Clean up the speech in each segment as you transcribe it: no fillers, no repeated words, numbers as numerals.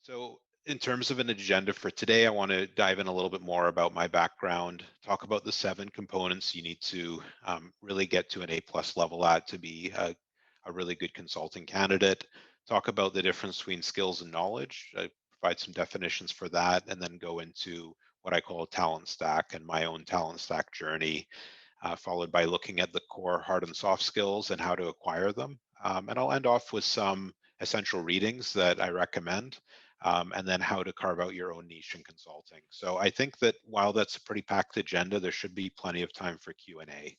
So, in terms of an agenda for today, I want to dive in a little bit more about my background, talk about the 7 components you need to really get to an A+ level at to be a really good consulting candidate, talk about the difference between skills and knowledge, provide some definitions for that, and then go into what I call a talent stack and my own talent stack journey, followed by looking at the core hard and soft skills and how to acquire them. And I'll end off with some essential readings that I recommend, and then how to carve out your own niche in consulting. So I think that while that's a pretty packed agenda, there should be plenty of time for Q&A.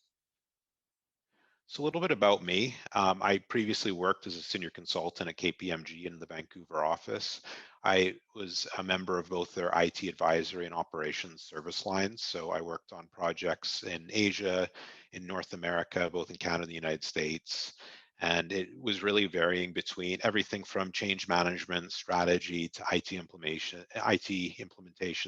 So a little bit about me. I previously worked as a senior consultant at KPMG in the Vancouver office. I was a member of both their IT advisory and operations service lines. So I worked on projects in Asia, in North America, both in Canada and the United States. And it was really varying between everything from change management strategy to IT implementation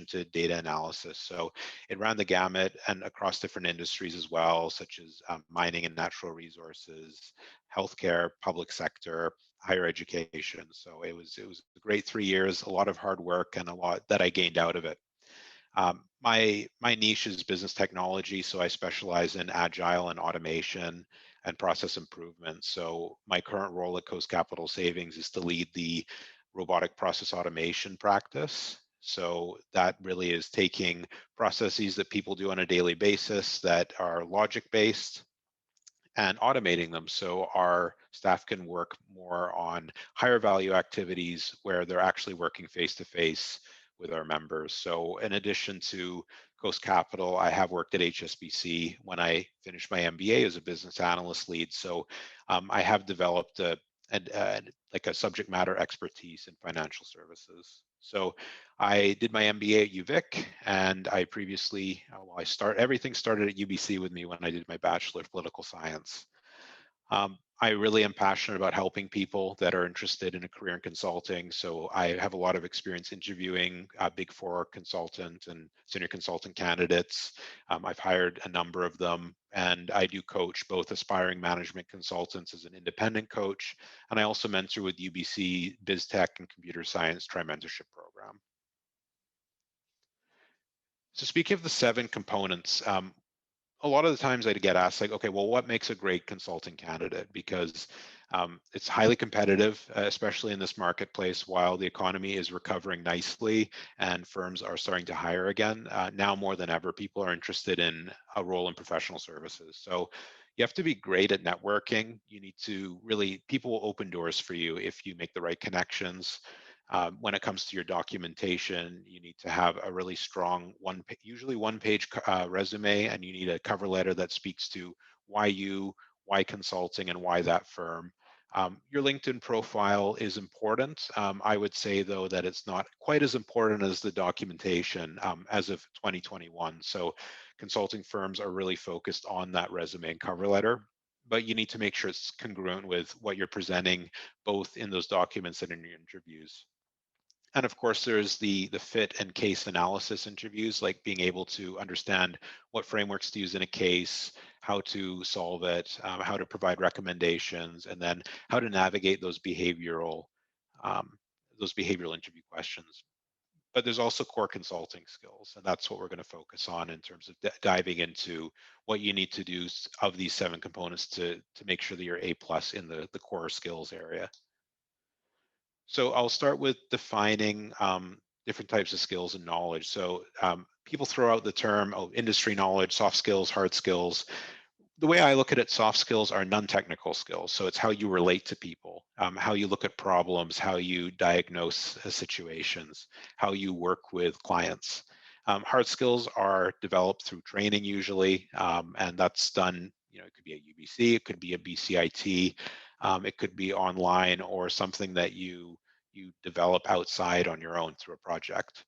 to data analysis. So it ran the gamut and across different industries as well, such as mining and natural resources, healthcare, public sector, higher education. So it was a great 3 years, a lot of hard work, and a lot that I gained out of it. My niche is business technology, so I specialize in agile and automation and process improvement. So my current role at Coast Capital Savings is to lead the robotic process automation practice. So that really is taking processes that people do on a daily basis that are logic based and automating them so our staff can work more on higher value activities where they're actually working face to face with our members. So in addition to Coast Capital, I have worked at HSBC when I finished my MBA as a business analyst lead. So I have developed like a subject matter expertise in financial services. So I did my MBA at UVic, and I previously, everything started at UBC with me when I did my Bachelor of Political Science. I really am passionate about helping people that are interested in a career in consulting. So I have a lot of experience interviewing Big Four consultant and senior consultant candidates. I've hired a number of them, and I do coach both aspiring management consultants as an independent coach, and I also mentor with UBC BizTech and Computer Science Tri-Mentorship Program. So speaking of the 7 components, a lot of the times I get asked like, okay, well, what makes a great consulting candidate? Because it's highly competitive, especially in this marketplace. While the economy is recovering nicely and firms are starting to hire again, now more than ever, people are interested in a role in professional services. So you have to be great at networking. You need to really, people will open doors for you if you make the right connections. When it comes to your documentation, you need to have a really strong usually one-page resume, and you need a cover letter that speaks to why consulting, and why that firm. Your LinkedIn profile is important. I would say, though, that it's not quite as important as the documentation as of 2021. So consulting firms are really focused on that resume and cover letter, but you need to make sure it's congruent with what you're presenting, both in those documents and in your interviews. And of course, there's the fit and case analysis interviews, like being able to understand what frameworks to use in a case, how to solve it, how to provide recommendations, and then how to navigate those behavioral interview questions. But there's also core consulting skills, and that's what we're going to focus on in terms of diving into what you need to do of these 7 components to make sure that you're A+ in the core skills area. So I'll start with defining different types of skills and knowledge. So people throw out the term industry knowledge, soft skills, hard skills. The way I look at it, soft skills are non-technical skills. So it's how you relate to people, how you look at problems, how you diagnose situations, how you work with clients. Hard skills are developed through training usually, and that's done, it could be at UBC, it could be a BCIT, it could be online, or something that you develop outside on your own through a project.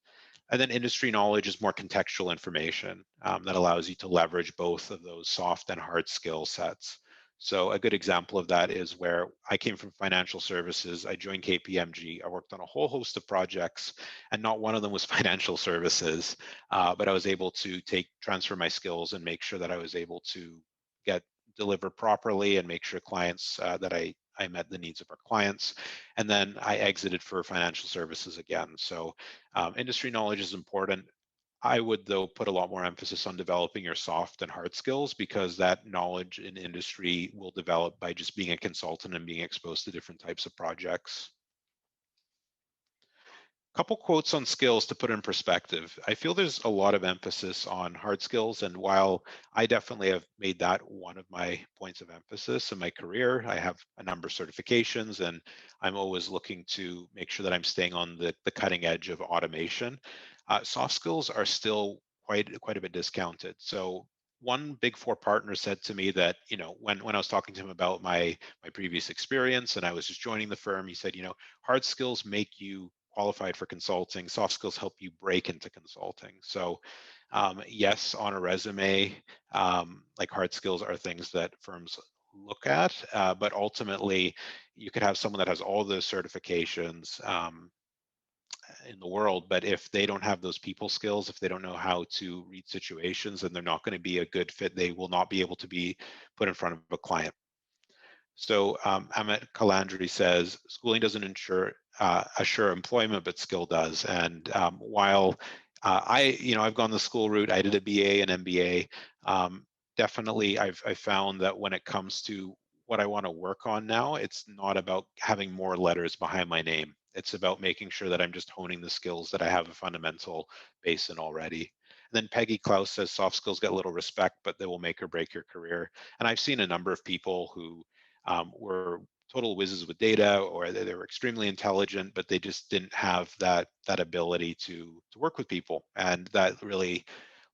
And then industry knowledge is more contextual information that allows you to leverage both of those soft and hard skill sets. So a good example of that is where I came from financial services. I joined KPMG. I worked on a whole host of projects, and not one of them was financial services, but I was able to transfer my skills and make sure that I was able to deliver properly and make sure clients that I I met the needs of our clients, and then I exited for financial services again. So industry knowledge is important. I would, though, put a lot more emphasis on developing your soft and hard skills, because that knowledge in industry will develop by just being a consultant and being exposed to different types of projects. Couple quotes on skills to put in perspective. I feel there's a lot of emphasis on hard skills, and while I definitely have made that one of my points of emphasis in my career, I have a number of certifications, and I'm always looking to make sure that I'm staying on the cutting edge of automation. Soft skills are still quite a bit discounted. So one Big Four partner said to me that, when I was talking to him about my previous experience and I was just joining the firm, he said, hard skills make you qualified for consulting. Soft skills help you break into consulting. So yes, on a resume, like hard skills are things that firms look at, but ultimately you could have someone that has all the certifications in the world, but if they don't have those people skills, if they don't know how to read situations, then they're not going to be a good fit. They will not be able to be put in front of a client. So Amit Kalandri says, schooling doesn't assure employment, but skill does. And while I've gone the school route, I did a BA and MBA. Definitely, I've found that when it comes to what I want to work on now, it's not about having more letters behind my name. It's about making sure that I'm just honing the skills that I have a fundamental base in already. And then Peggy Klaus says soft skills get little respect, but they will make or break your career. And I've seen a number of people who were total whizzes with data, or they were extremely intelligent, but they just didn't have that ability to work with people, and that really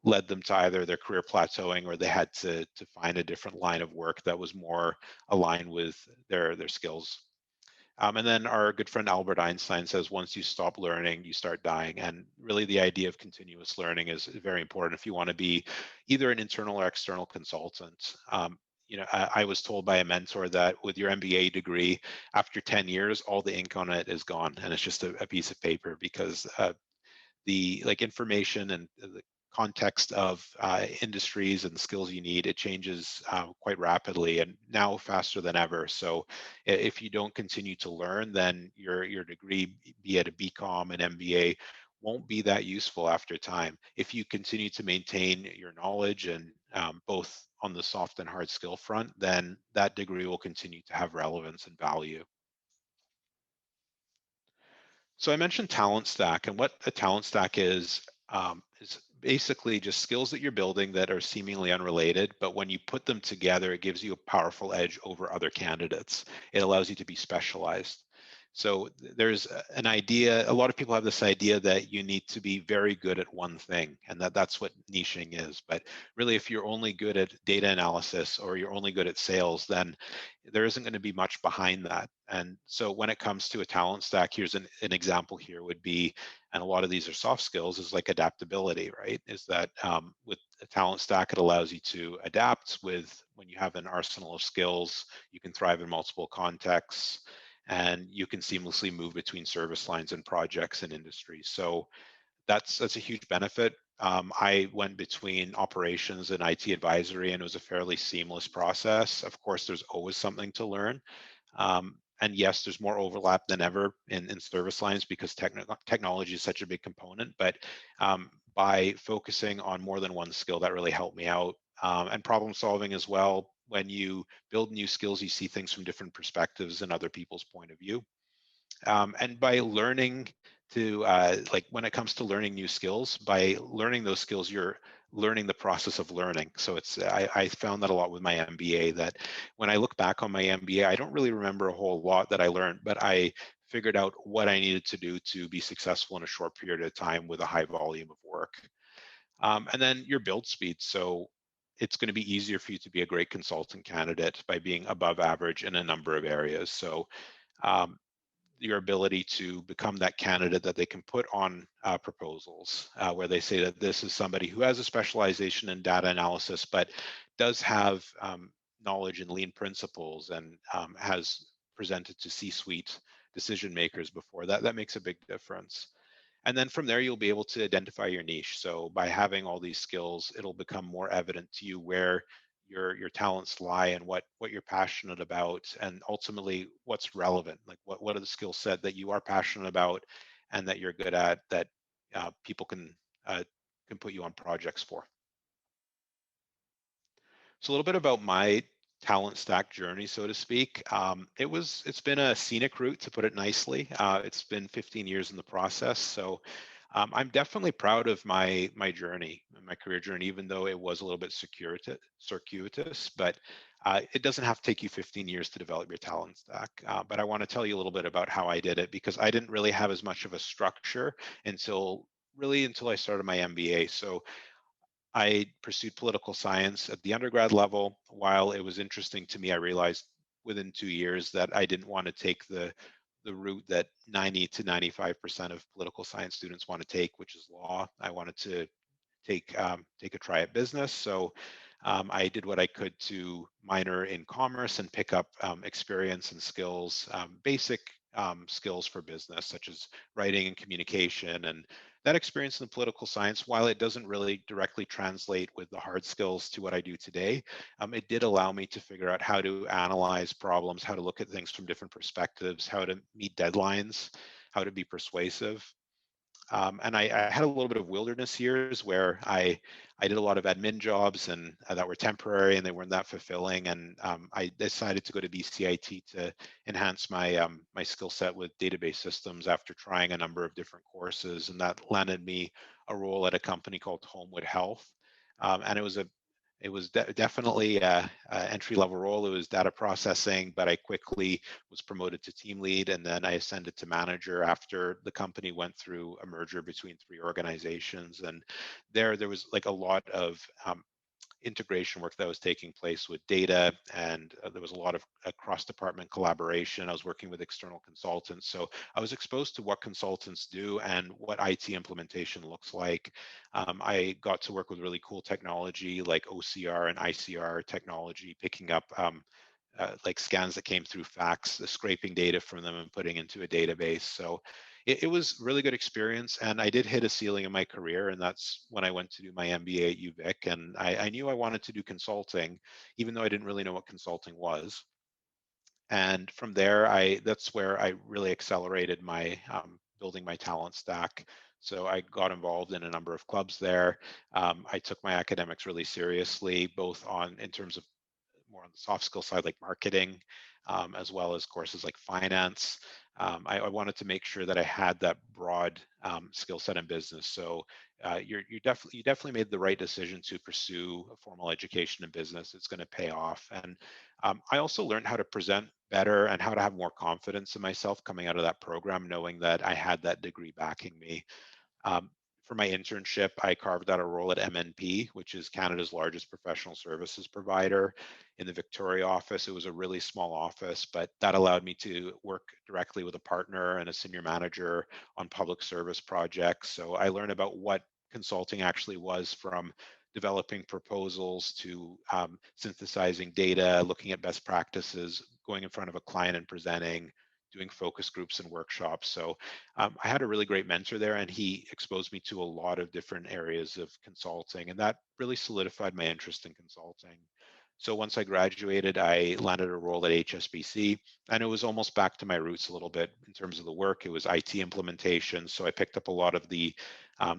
led them to either their career plateauing, or they had to find a different line of work that was more aligned with their skills. And then our good friend Albert Einstein says, once you stop learning, you start dying. And really, the idea of continuous learning is very important if you want to be either an internal or external consultant. I was told by a mentor that with your MBA degree, after 10 years, all the ink on it is gone, and it's just a piece of paper, because the information and the context of industries and the skills you need, it changes quite rapidly, and now faster than ever. So if you don't continue to learn, then your degree, be it a BCom, an MBA, won't be that useful after time. If you continue to maintain your knowledge, and both on the soft and hard skill front, then that degree will continue to have relevance and value. So I mentioned talent stack, and what a talent stack is basically just skills that you're building that are seemingly unrelated, but when you put them together, it gives you a powerful edge over other candidates. It allows you to be specialized. So there's an idea, a lot of people have this idea that you need to be very good at one thing, and that's what niching is. But really, if you're only good at data analysis, or you're only good at sales, then there isn't going to be much behind that. And so when it comes to a talent stack, here's an example here would be, and a lot of these are soft skills, is like adaptability, right? Is that with a talent stack, it allows you to adapt with, when you have an arsenal of skills, you can thrive in multiple contexts, and you can seamlessly move between service lines and projects and industries. So that's a huge benefit. I went between operations and IT advisory, and it was a fairly seamless process. Of course, there's always something to learn. And yes, there's more overlap than ever in service lines, because technology is such a big component. But by focusing on more than one skill, that really helped me out. And problem solving as well. When you build new skills, you see things from different perspectives and other people's point of view. And by learning to when it comes to learning new skills, by learning those skills, you're learning the process of learning. So I found that a lot with my MBA, that when I look back on my MBA, I don't really remember a whole lot that I learned, but I figured out what I needed to do to be successful in a short period of time with a high volume of work. And then your build speed. So it's going to be easier for you to be a great consultant candidate by being above average in a number of areas. So um, your ability to become that candidate that they can put on proposals, where they say that this is somebody who has a specialization in data analysis, but does have knowledge in lean principles, and has presented to C-suite decision makers before. That makes a big difference. And then from there, you'll be able to identify your niche. So by having all these skills, it'll become more evident to you where your talents lie and what you're passionate about, and ultimately what's relevant. Like what are the skill set that you are passionate about and that you're good at, that people uh, can put you on projects for. So a little bit about my talent stack journey, so to speak. It's been a scenic route, to put it nicely. It's been 15 years in the process, so I'm definitely proud of my journey, my career journey, even though it was a little bit circuitous. But it doesn't have to take you 15 years to develop your talent stack. But I want to tell you a little bit about how I did it, because I didn't really have as much of a structure until I started my MBA. So I pursued political science at the undergrad level. While it was interesting to me, I realized within 2 years that I didn't want to take the route that 90 to 95% of political science students want to take, which is law. I wanted to take a try at business. So I did what I could to minor in commerce and pick up experience and skills, basic skills for business, such as writing and communication. And that experience in the political science, while it doesn't really directly translate with the hard skills to what I do today, it did allow me to figure out how to analyze problems, how to look at things from different perspectives, how to meet deadlines, how to be persuasive. And I had a little bit of wilderness years where I did a lot of admin jobs and that were temporary and they weren't that fulfilling. And I decided to go to BCIT to enhance my skill set with database systems after trying a number of different courses, and that landed me a role at a company called Homewood Health. And it was definitely a entry level role. It was data processing, but I quickly was promoted to team lead, and then I ascended to manager after the company went through a merger between three organizations. And there was like a lot of integration work that was taking place with data, and there was a lot of cross-department collaboration. I was working with external consultants, so I was exposed to what consultants do and what IT implementation looks like. I got to work with really cool technology like OCR and ICR technology, picking up like scans that came through fax, scraping data from them and putting into a database. So it was really good experience, and I did hit a ceiling in my career, and that's when I went to do my MBA at UVic. And I knew I wanted to do consulting, even though I didn't really know what consulting was. And from there, that's where I really accelerated my building my talent stack. So I got involved in a number of clubs there. I took my academics really seriously, both on in terms of more on the soft skill side, like marketing, as well as courses like finance. I wanted to make sure that I had that broad skill set in business. So you definitely made the right decision to pursue a formal education in business. It's going to pay off. And I also learned how to present better and how to have more confidence in myself coming out of that program, knowing that I had that degree backing me. Um, for my internship, I carved out a role at MNP, which is Canada's largest professional services provider, in the Victoria office. It was a really small office, but that allowed me to work directly with a partner and a senior manager on public service projects. So I learned about what consulting actually was, from developing proposals to synthesizing data, looking at best practices, going in front of a client and presenting, doing focus groups and workshops. So I had a really great mentor there, and he exposed me to a lot of different areas of consulting, and that really solidified my interest in consulting. So once I graduated, I landed a role at HSBC, and it was almost back to my roots a little bit in terms of the work. It was IT implementation, so I picked up a lot of the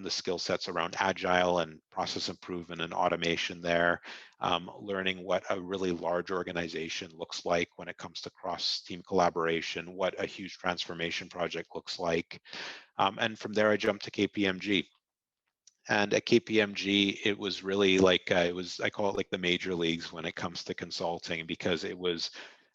skill sets around agile and process improvement and automation there, learning what a really large organization looks like when it comes to cross team collaboration, what a huge transformation project looks like. And from there, I jumped to KPMG. And at KPMG, it was really like I call it like the major leagues when it comes to consulting, because it was,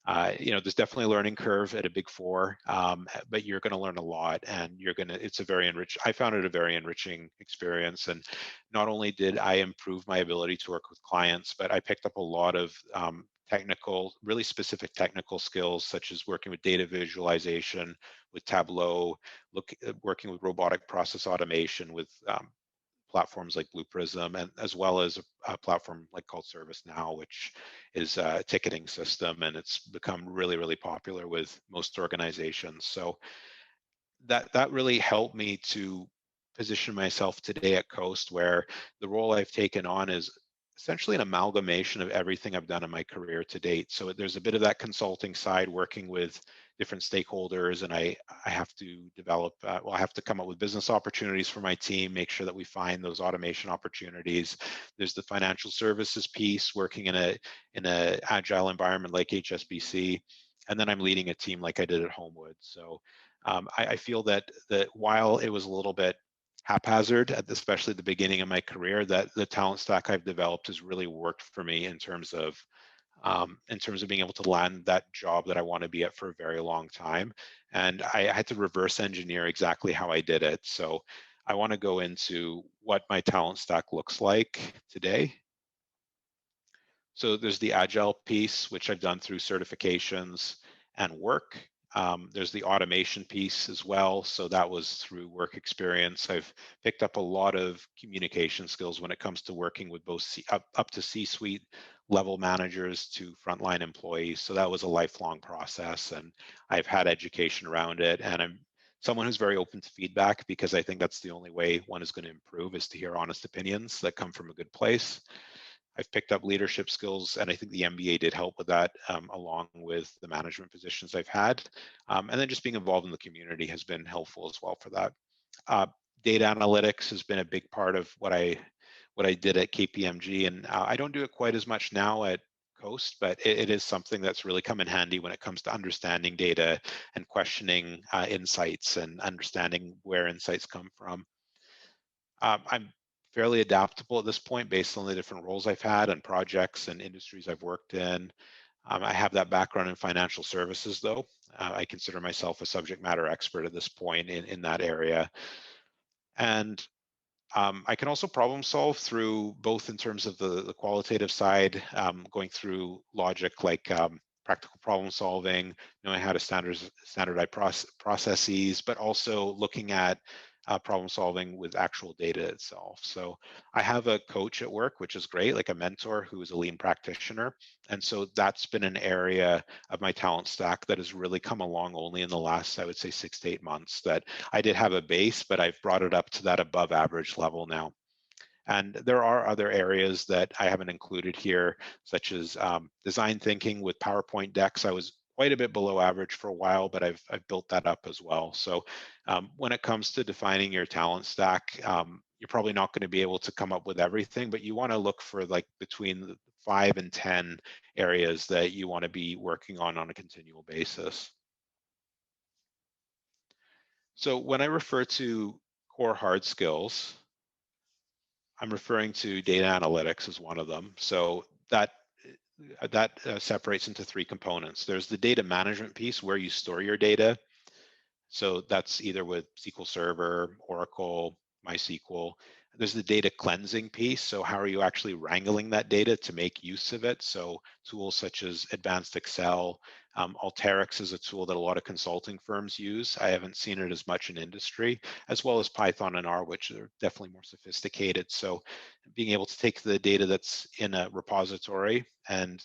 there's definitely a learning curve at a big four, but you're going to learn a lot, and it's a very I found it a very enriching experience. And not only did I improve my ability to work with clients, but I picked up a lot of really specific technical skills, such as working with data visualization, with Tableau, working with robotic process automation, with platforms like Blue Prism, and as well as a platform like called ServiceNow, which is a ticketing system, and it's become really, really popular with most organizations. So that really helped me to position myself today at Coast, where the role I've taken on is essentially an amalgamation of everything I've done in my career to date. So there's a bit of that consulting side, working with different stakeholders, and I have to develop, I have to come up with business opportunities for my team, make sure that we find those automation opportunities. There's the financial services piece, working in a agile environment like HSBC, and then I'm leading a team like I did at Homewood. So I feel that while it was a little bit haphazard, especially at the beginning of my career, that the talent stack I've developed has really worked for me in terms of being able to land that job that I want to be at for a very long time. And I had to reverse engineer exactly how I did it. So I want to go into what my talent stack looks like today. So there's the agile piece, which I've done through certifications and work. There's the automation piece as well. So that was through work experience. I've picked up a lot of communication skills when it comes to working with both up to C-suite level managers to frontline employees. So that was a lifelong process, and I've had education around it. And I'm someone who's very open to feedback, because I think that's the only way one is going to improve, is to hear honest opinions that come from a good place. I've picked up leadership skills, and I think the MBA did help with that, along with the management positions I've had. And then just being involved in the community has been helpful as well for that. Uh, Data analytics has been a big part of what I did at KPMG, and I don't do it quite as much now at Coast, but it is something that's really come in handy when it comes to understanding data and questioning insights and understanding where insights come from. I'm fairly adaptable at this point based on the different roles I've had and projects and industries I've worked in. I have that background in financial services, though. I consider myself a subject matter expert at this point in that area. And I can also problem solve through both in terms of the qualitative side, going through logic like practical problem solving, knowing how to standardize processes, but also looking at problem solving with actual data itself. So I have a coach at work, which is great, like a mentor who is a lean practitioner. And so that's been an area of my talent stack that has really come along only in the last, I would say, 6 to 8 months. That I did have a base, but I've brought it up to that above average level now. And there are other areas that I haven't included here, such as design thinking with PowerPoint decks. I was quite a bit below average for a while, but I've built that up as well. So when it comes to defining your talent stack, you're probably not going to be able to come up with everything, but you want to look for like between 5 and 10 areas that you want to be working on a continual basis. So when I refer to core hard skills, I'm referring to data analytics as one of them. So that separates into three components. There's the data management piece, where you store your data. So that's either with SQL Server, Oracle, MySQL. There's the data cleansing piece. So how are you actually wrangling that data to make use of it? So tools such as advanced Excel. Alteryx is a tool that a lot of consulting firms use. I haven't seen it as much in industry, as well as Python and R, which are definitely more sophisticated. So being able to take the data that's in a repository and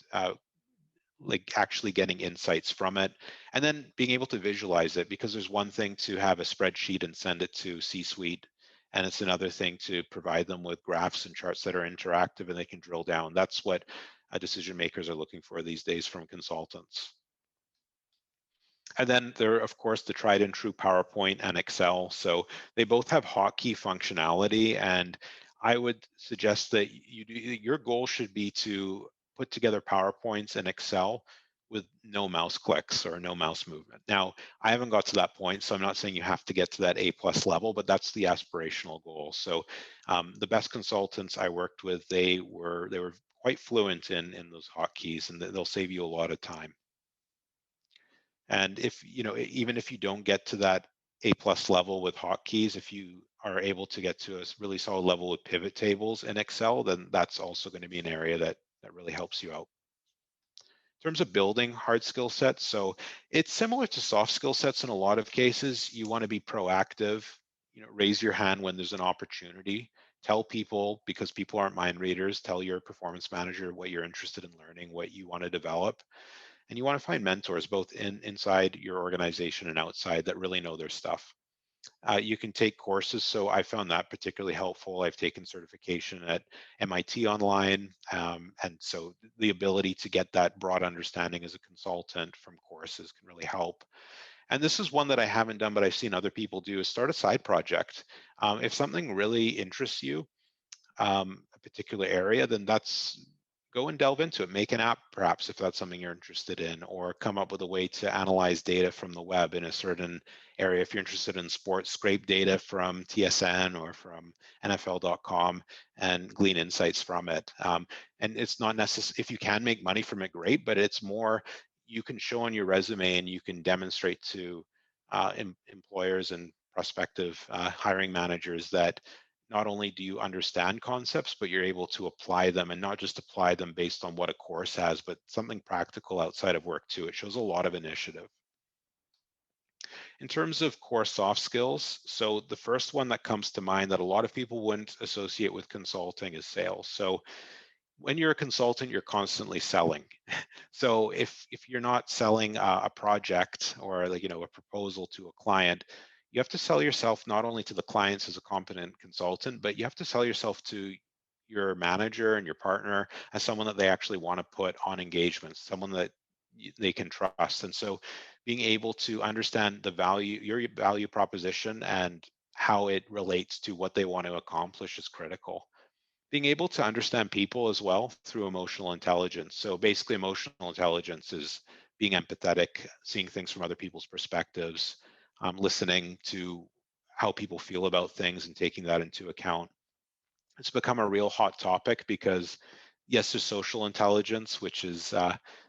like actually getting insights from it, and then being able to visualize it, because there's one thing to have a spreadsheet and send it to C-suite, and it's another thing to provide them with graphs and charts that are interactive and they can drill down. That's what decision makers are looking for these days from consultants. And then there are, of course, the tried and true PowerPoint and Excel. So they both have hotkey functionality, and I would suggest that your goal should be to put together PowerPoints and Excel with no mouse clicks or no mouse movement. Now, I haven't got to that point, so I'm not saying you have to get to that A+ level, but that's the aspirational goal. So the best consultants I worked with, they were quite fluent in those hotkeys, and they'll save you a lot of time. And if, even if you don't get to that A+ level with hotkeys, if you are able to get to a really solid level with pivot tables in Excel, then that's also going to be an area that really helps you out. In terms of building hard skill sets, so it's similar to soft skill sets in a lot of cases. You want to be proactive, raise your hand when there's an opportunity. Tell people, because people aren't mind readers, tell your performance manager what you're interested in learning, what you want to develop. And you want to find mentors both inside your organization and outside that really know their stuff. You can take courses, so I found that particularly helpful. I've taken certification at MIT online, and so the ability to get that broad understanding as a consultant from courses can really help. And this is one that I haven't done, but I've seen other people do, is start a side project. If something really interests you, a particular area, then that's go and delve into it. Make an app, perhaps, if that's something you're interested in, or come up with a way to analyze data from the web in a certain area. If you're interested in sports, scrape data from TSN or from NFL.com and glean insights from it. And it's not necessary, if you can make money from it, great, but it's more you can show on your resume and you can demonstrate to employers and prospective hiring managers that not only do you understand concepts, but you're able to apply them, and not just apply them based on what a course has, but something practical outside of work too. It shows a lot of initiative. In terms of core soft skills, so the first one that comes to mind that a lot of people wouldn't associate with consulting is sales. So when you're a consultant, you're constantly selling. So if you're not selling a project or like a proposal to a client, you have to sell yourself not only to the clients as a competent consultant, but you have to sell yourself to your manager and your partner as someone that they actually want to put on engagements, someone that they can trust. And so being able to understand the value, your value proposition, and how it relates to what they want to accomplish is critical. Being able to understand people as well through emotional intelligence. So basically, emotional intelligence is being empathetic, seeing things from other people's perspectives, listening to how people feel about things and taking that into account. It's become a real hot topic because, yes, there's social intelligence, which is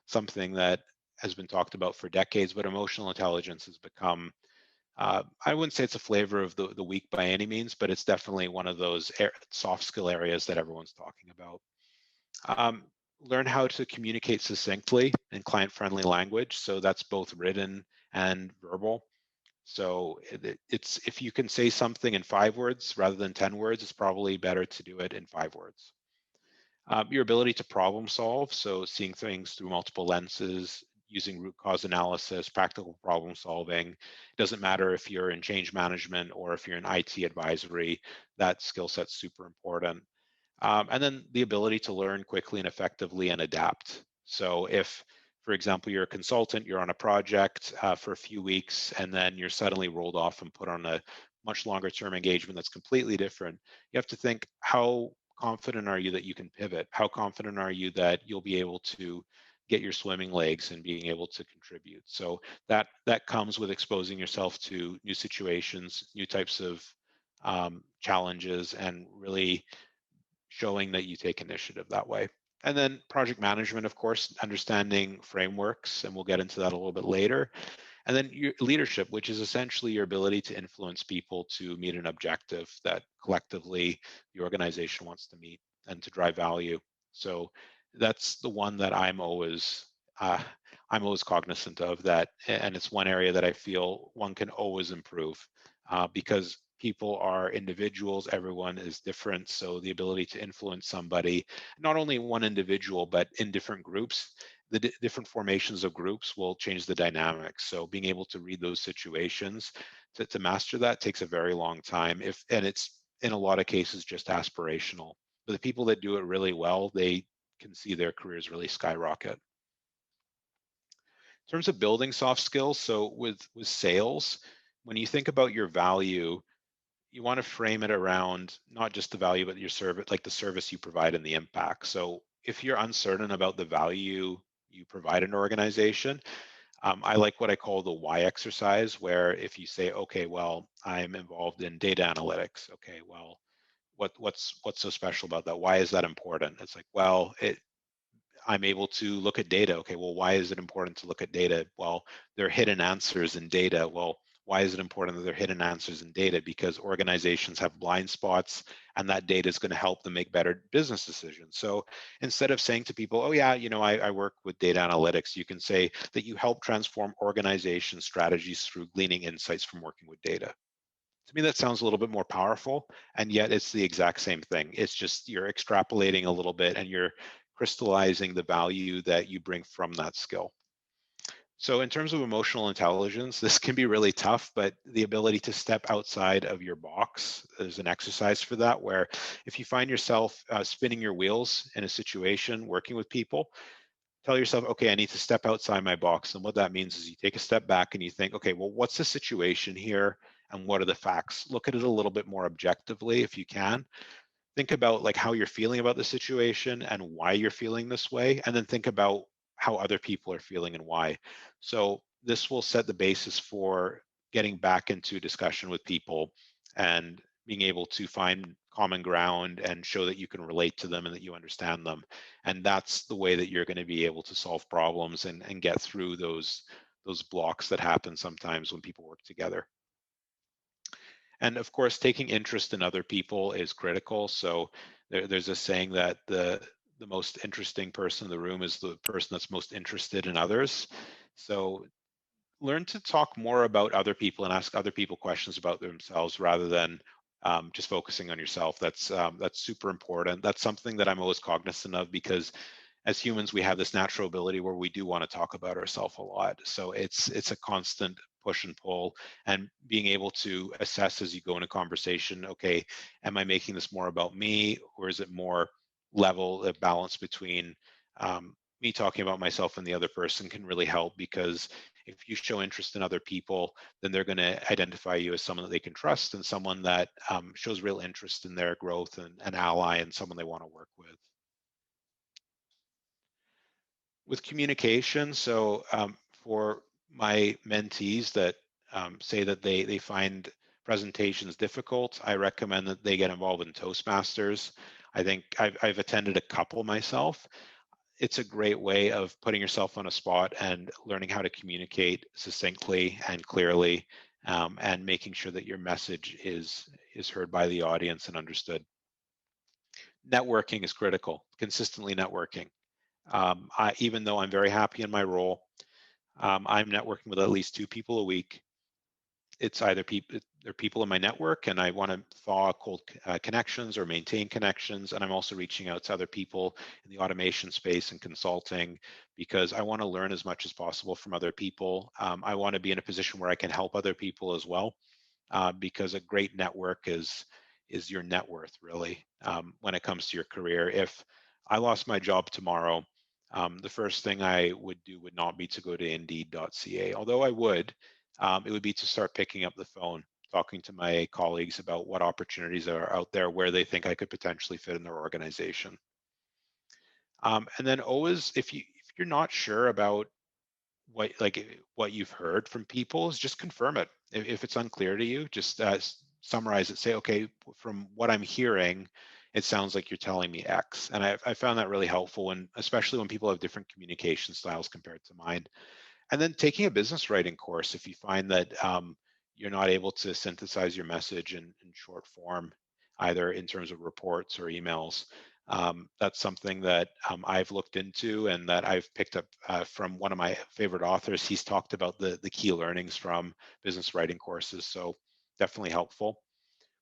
something that has been talked about for decades, but emotional intelligence has become, I wouldn't say it's a flavor of the week by any means, but it's definitely one of those soft skill areas that everyone's talking about. Um, Learn how to communicate succinctly in client-friendly language. So that's both written and verbal. So it's if you can say something in 5 words rather than 10 words, it's probably better to do it in 5 words. Your ability to problem solve, so seeing things through multiple lenses, using root cause analysis, practical problem solving. It doesn't matter if you're in change management or if you're in IT advisory, that skill set's super important. And then the ability to learn quickly and effectively and adapt. So if, for example, you're a consultant, you're on a project for a few weeks, and then you're suddenly rolled off and put on a much longer term engagement that's completely different, you have to think, how confident are you that you can pivot? How confident are you that you'll be able to get your swimming legs and being able to contribute? So that comes with exposing yourself to new situations, new types of challenges, and really showing that you take initiative that way. And then project management, of course, understanding frameworks, and we'll get into that a little bit later. And then your leadership, which is essentially your ability to influence people to meet an objective that collectively the organization wants to meet and to drive value. So that's the one that uh, I'm always cognizant of that, and it's one area that I feel one can always improve because people are individuals, everyone is different. So the ability to influence somebody, not only one individual, but in different groups, the different formations of groups will change the dynamics. So being able to read those situations to master that takes a very long time. And it's in a lot of cases just aspirational. But the people that do it really well, they can see their careers really skyrocket. In terms of building soft skills, so with sales, when you think about your value, you want to frame it around not just the value, but your service, like the service you provide and the impact. So if you're uncertain about the value you provide an organization, I like what I call the why exercise, where if you say, okay, well, I'm involved in data analytics. Okay, well, what's so special about that? Why is that important? It's like, well, I'm able to look at data. Okay, well, why is it important to look at data? Well, there are hidden answers in data. Well, why is it important that there are hidden answers in data? Because organizations have blind spots, and that data is going to help them make better business decisions. So instead of saying to people, oh, yeah, I work with data analytics, you can say that you help transform organization strategies through gleaning insights from working with data. To me, that sounds a little bit more powerful, and yet it's the exact same thing. It's just you're extrapolating a little bit and you're crystallizing the value that you bring from that skill. So in terms of emotional intelligence, this can be really tough, but the ability to step outside of your box is an exercise for that, where if you find yourself spinning your wheels in a situation, working with people, tell yourself, okay, I need to step outside my box. And what that means is you take a step back and you think, okay, well, what's the situation here? And what are the facts? Look at it a little bit more objectively if you can. Think about like how you're feeling about the situation and why you're feeling this way, and then think about how other people are feeling and why. So this will set the basis for getting back into discussion with people and being able to find common ground and show that you can relate to them and that you understand them. And that's the way that you're going to be able to solve problems and get through those blocks that happen sometimes when people work together. And of course, taking interest in other people is critical. So there's a saying that the most interesting person in the room is the person that's most interested in others. So learn to talk more about other people and ask other people questions about themselves rather than just focusing on yourself. That's super important. That's something that I'm always cognizant of because as humans, we have this natural ability where we do want to talk about ourselves a lot. So it's a constant push and pull, and being able to assess as you go in a conversation, okay, am I making this more about me, or is it more level, a balance between me talking about myself and the other person can really help, because if you show interest in other people, then they're going to identify you as someone that they can trust and someone that shows real interest in their growth and an ally and someone they want to work with. With communication, so for my mentees that say that they find presentations difficult, I recommend that they get involved in Toastmasters. I think I've attended a couple myself. It's a great way of putting yourself on a spot and learning how to communicate succinctly and clearly, and making sure that your message is heard by the audience and understood. Networking is critical. Consistently networking. Even though I'm very happy in my role, I'm networking with at least two people a week. It's either people, they're people in my network, and I want to thaw cold connections or maintain connections. And I'm also reaching out to other people in the automation space and consulting because I want to learn as much as possible from other people. I want to be in a position where I can help other people as well, because a great network is your net worth really, when it comes to your career. If I lost my job tomorrow, the first thing I would do would not be to go to Indeed.ca, although I would. It would be to start picking up the phone, talking to my colleagues about what opportunities are out there, where they think I could potentially fit in their organization. And then always, if you're not sure about what you've heard from people, is just confirm it. If it's unclear to you, just summarize it. Say, okay, from what I'm hearing, it sounds like you're telling me X. And I found that really helpful, when especially when people have different communication styles compared to mine. And then taking a business writing course, if you find that you're not able to synthesize your message in short form, either in terms of reports or emails, that's something that I've looked into and that I've picked up from one of my favorite authors. He's talked about the key learnings from business writing courses, so definitely helpful.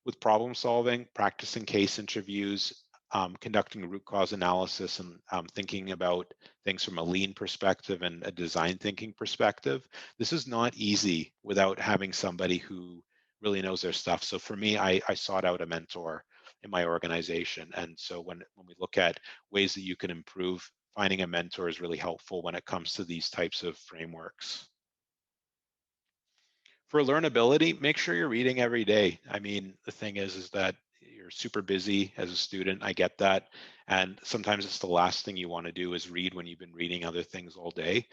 With problem solving, practicing case interviews, conducting root cause analysis, and thinking about things from a lean perspective and a design thinking perspective. This is not easy without having somebody who really knows their stuff. So for me, I sought out a mentor in my organization. And so when we look at ways that you can improve, finding a mentor is really helpful when it comes to these types of frameworks. For learnability, make sure you're reading every day. I mean, the thing is that you're super busy as a student. I get that. And sometimes it's the last thing you want to do is read when you've been reading other things all day.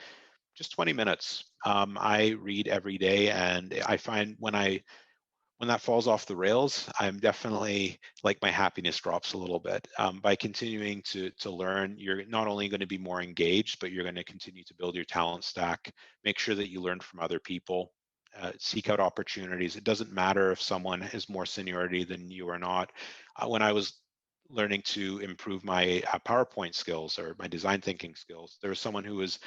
Just 20 minutes. I read every day, and I find when that falls off the rails, I'm definitely like my happiness drops a little bit. By continuing to learn, you're not only going to be more engaged, but you're going to continue to build your talent stack. Make sure that you learn from other people. Seek out opportunities. It doesn't matter if someone has more seniority than you or not. When I was learning to improve my PowerPoint skills or my design thinking skills, there was someone who was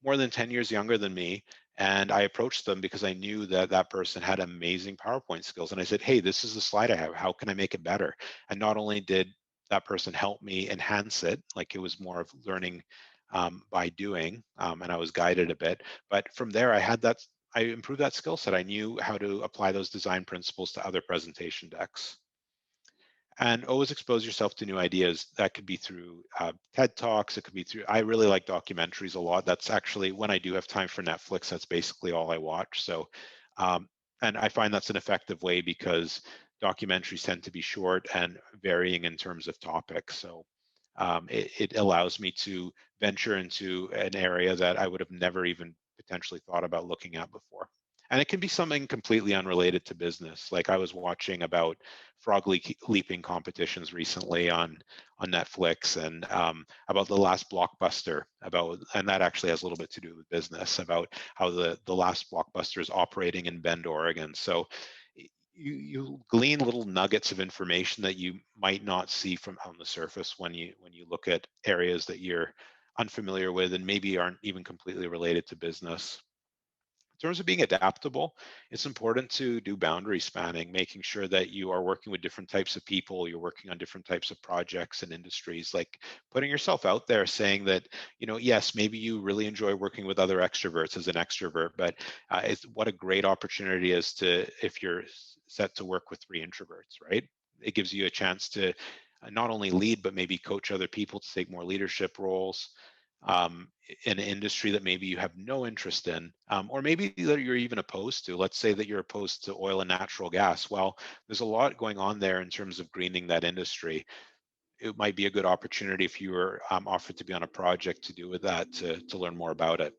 more than 10 years younger than me. And I approached them because I knew that that person had amazing PowerPoint skills. And I said, hey, this is the slide I have. How can I make it better? And not only did that person help me enhance it, like it was more of learning by doing, and I was guided a bit. But from there, I improved that skill set. I knew how to apply those design principles to other presentation decks. And always expose yourself to new ideas. That could be through TED Talks. It could be through, I really like documentaries a lot. That's actually, when I do have time for Netflix, that's basically all I watch. So, and I find that's an effective way because documentaries tend to be short and varying in terms of topics. So it allows me to venture into an area that I would have never even potentially thought about looking at before. And it can be something completely unrelated to business. Like I was watching about leaping competitions recently on Netflix, and about the last blockbuster, and that actually has a little bit to do with business, about how the last blockbuster is operating in Bend, Oregon. So you glean little nuggets of information that you might not see from on the surface when you look at areas that you're unfamiliar with and maybe aren't even completely related to business. In terms of being adaptable, it's important to do boundary spanning, making sure that you are working with different types of people, you're working on different types of projects and industries, like putting yourself out there, saying that, yes, maybe you really enjoy working with other extroverts as an extrovert, but what a great opportunity is to, if you're set to work with 3 introverts, right? It gives you a chance to not only lead, but maybe coach other people to take more leadership roles, in an industry that maybe you have no interest in, or maybe that you're even opposed to. Let's say that you're opposed to oil and natural gas. Well, there's a lot going on there in terms of greening that industry. It might be a good opportunity if you were offered to be on a project to do with that, to learn more about it.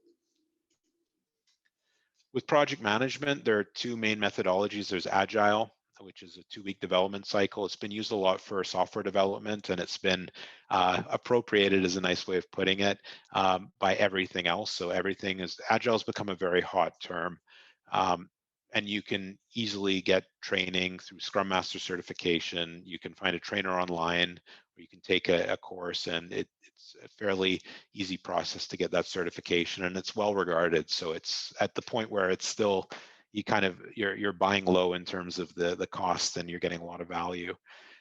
With project management, there are 2 main methodologies. There's Agile, which is a 2-week development cycle. It's been used a lot for software development, and it's been appropriated, is a nice way of putting it, by everything else. So Agile has become a very hot term. And you can easily get training through Scrum Master certification. You can find a trainer online, or you can take a course, and it's a fairly easy process to get that certification, and it's well regarded. So it's at the point where it's still, you're buying low in terms of the cost, and you're getting a lot of value.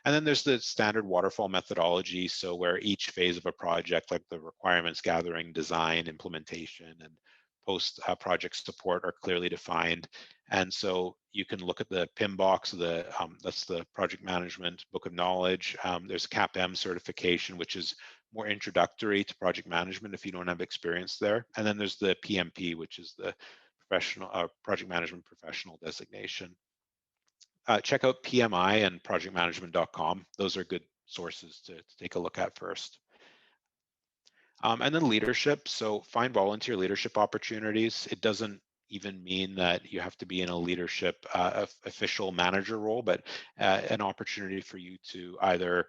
And then there's the standard waterfall methodology, so where each phase of a project, like the requirements gathering, design, implementation, and post project support, are clearly defined. And so you can look at the PIM box, that's the Project Management Book of Knowledge. There's a CAPM certification, which is more introductory to project management if you don't have experience there. And then there's the PMP, which is the Project Management Professional designation. Check out PMI and projectmanagement.com. Those are good sources to take a look at first. And then leadership. So find volunteer leadership opportunities. It doesn't even mean that you have to be in a leadership official manager role, but an opportunity for you to either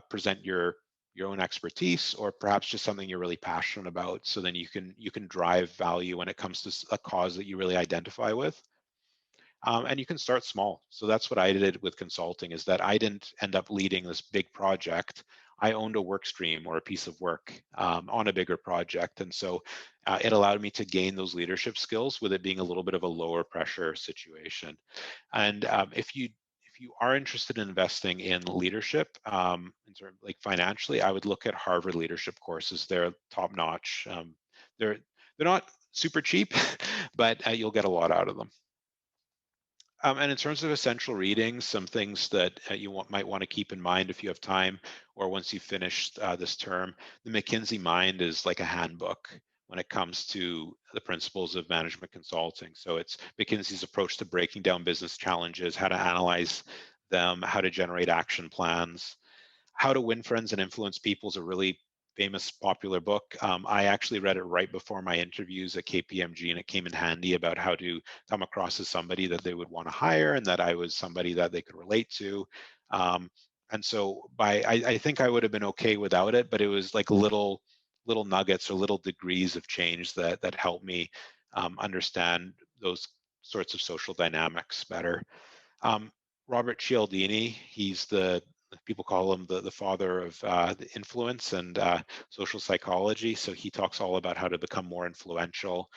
present your own expertise, or perhaps just something you're really passionate about. So then you can drive value when it comes to a cause that you really identify with. And you can start small. So that's what I did with consulting, is that I didn't end up leading this big project. I owned a work stream or a piece of work on a bigger project. And so it allowed me to gain those leadership skills with it being a little bit of a lower pressure situation. And if you are interested in investing in leadership, in terms like financially, I would look at Harvard leadership courses. They're top notch. They're not super cheap, but you'll get a lot out of them. And in terms of essential reading, some things that might want to keep in mind if you have time, or once you've finished this term, the McKinsey Mind is like a handbook when it comes to the principles of management consulting. So it's McKinsey's approach to breaking down business challenges, how to analyze them, how to generate action plans. How to Win Friends and Influence People is a really famous, popular book. I actually read it right before my interviews at KPMG, and it came in handy about how to come across as somebody that they would want to hire, and that I was somebody that they could relate to. And so I think I would have been okay without it, but it was like little nuggets or little degrees of change that helped me understand those sorts of social dynamics better. Robert Cialdini, people call him the father of the influence and social psychology. So he talks all about how to become more influential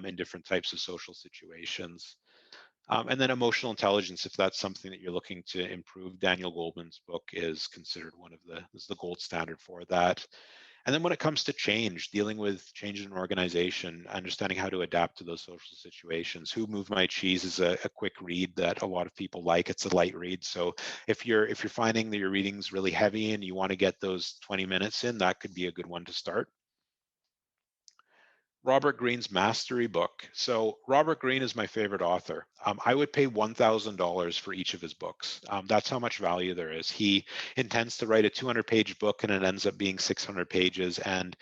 in different types of social situations. And then emotional intelligence, if that's something that you're looking to improve, Daniel Goleman's book is considered is the gold standard for that. And then when it comes to change, dealing with change in an organization, understanding how to adapt to those social situations. Who Moved My Cheese is a quick read that a lot of people like. It's a light read. So if you're finding that your reading's really heavy and you want to get those 20 minutes in, that could be a good one to start. Robert Greene's Mastery book. So Robert Greene is my favorite author. I would pay $1,000 for each of his books. That's how much value there is. He intends to write a 200-page book, and it ends up being 600 pages. And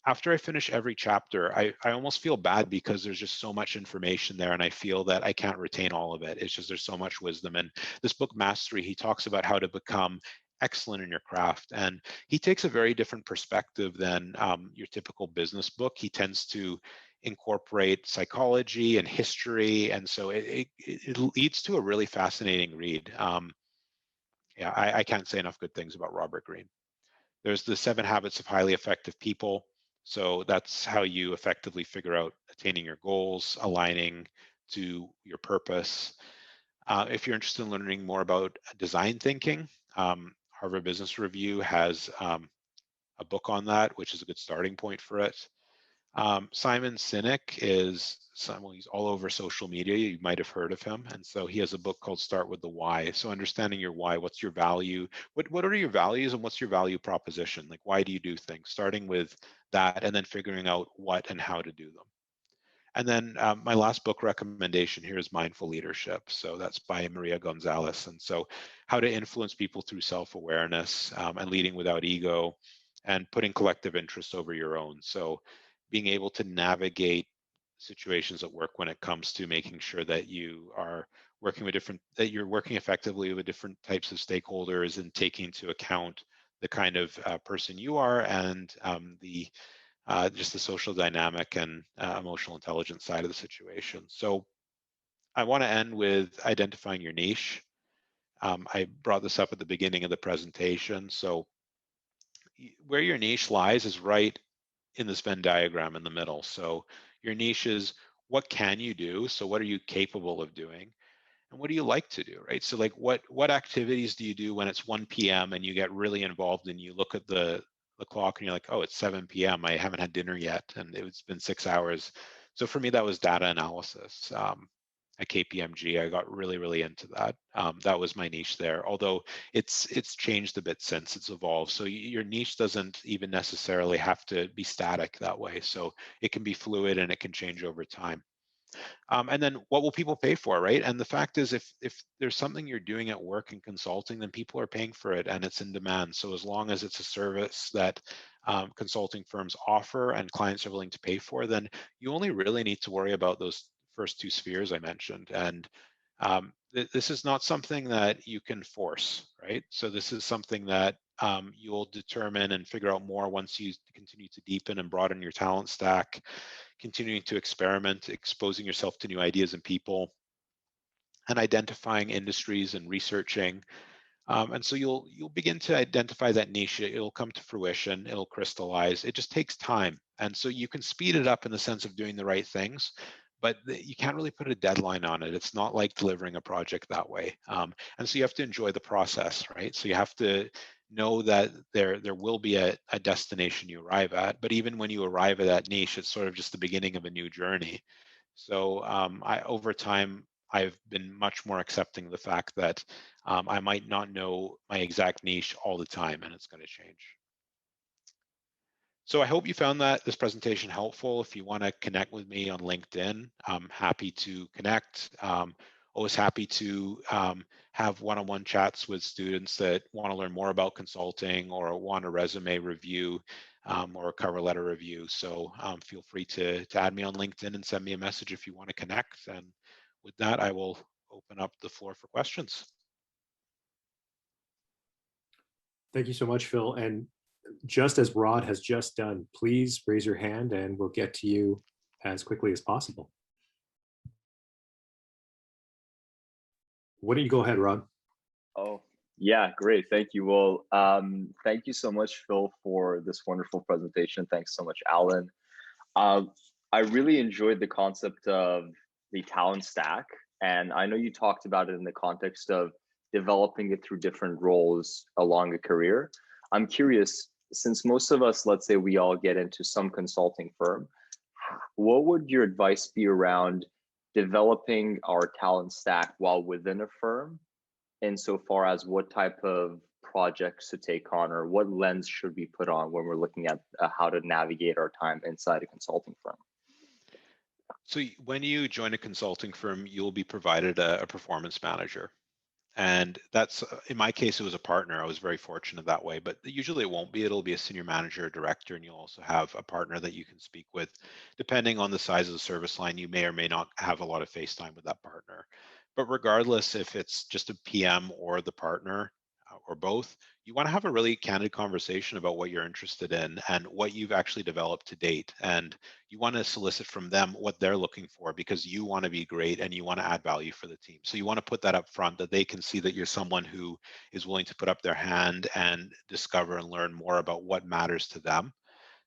after I finish every chapter, I almost feel bad because there's just so much information there, and I feel that I can't retain all of it. It's just there's so much wisdom. And this book, Mastery, he talks about how to become excellent in your craft. And he takes a very different perspective than your typical business book. He tends to incorporate psychology and history. And so it leads to a really fascinating read. Yeah, I can't say enough good things about Robert Greene. There's the 7 Habits of Highly Effective People. So that's how you effectively figure out attaining your goals, aligning to your purpose. If you're interested in learning more about design thinking, Harvard Business Review has a book on that, which is a good starting point for it. Simon Sinek is well, he's all over social media. You might have heard of him. And so he has a book called Start with the Why. So understanding your why, what's your value, what are your values and what's your value proposition? Like, why do you do things? Starting with that and then figuring out what and how to do them. And then my last book recommendation here is Mindful Leadership. So that's by Maria Gonzalez. And so how to influence people through self-awareness and leading without ego and putting collective interests over your own. So being able to navigate situations at work when it comes to making sure that you are working with that you're working effectively with different types of stakeholders and taking into account the kind of person you are and just the social dynamic and emotional intelligence side of the situation. So I want to end with identifying your niche. I brought this up at the beginning of the presentation. So where your niche lies is right in this Venn diagram in the middle. So your niche is what can you do? So what are you capable of doing? And what do you like to do, right? So like what activities do you do when it's 1 p.m. and you get really involved and you look at the clock and you're like, oh, it's 7 p.m. I haven't had dinner yet and it's been 6 hours. So for me, that was data analysis. At KPMG, I got really into that. That was my niche there. Although it's changed a bit since, it's evolved. So your niche doesn't even necessarily have to be static that way. So it can be fluid and it can change over time. And then what will people pay for, right? And the fact is, if there's something you're doing at work and consulting, then people are paying for it and it's in demand. So as long as it's a service that consulting firms offer and clients are willing to pay for, then you only really need to worry about those first 2 spheres I mentioned. And this is not something that you can force, right? So this is something that you'll determine and figure out more once you continue to deepen and broaden your talent stack, continuing to experiment, exposing yourself to new ideas and people, and identifying industries and researching. And so you'll begin to identify that niche. It'll come to fruition. It'll crystallize. It just takes time, and so you can speed it up in the sense of doing the right things, but you can't really put a deadline on it. It's not like delivering a project that way. And so you have to enjoy the process, right? So you have to know that there will be a destination you arrive at, but even when you arrive at that niche, it's sort of just the beginning of a new journey. So over time, I've been much more accepting of the fact that I might not know my exact niche all the time, and it's going to change. So I hope you found this presentation helpful. If you want to connect with me on LinkedIn, I'm happy to connect. Always happy to have one-on-one chats with students that want to learn more about consulting or want a resume review or a cover letter review. So feel free to add me on LinkedIn and send me a message if you want to connect. And with that, I will open up the floor for questions. Thank you so much, Phil. And just as Rod has just done, please raise your hand and we'll get to you as quickly as possible. Why don't you go ahead, Rod? Oh, yeah, great. Thank you. Well, thank you so much, Phil, for this wonderful presentation. Thanks so much, Alan. I really enjoyed the concept of the talent stack. And I know you talked about it in the context of developing it through different roles along a career. I'm curious, since most of us, let's say we all get into some consulting firm, what would your advice be around developing our talent stack while within a firm, insofar as what type of projects to take on, or what lens should we put on when we're looking at how to navigate our time inside a consulting firm? So when you join a consulting firm, you'll be provided a performance manager. And that's, in my case, it was a partner. I was very fortunate that way, but usually it won't be. It'll be a senior manager or director, and you'll also have a partner that you can speak with. Depending on the size of the service line, you may or may not have a lot of face time with that partner. But regardless if it's just a PM or the partner or both, you want to have a really candid conversation about what you're interested in and what you've actually developed to date. And you want to solicit from them what they're looking for, because you want to be great and you want to add value for the team. So you want to put that up front, that they can see that you're someone who is willing to put up their hand and discover and learn more about what matters to them.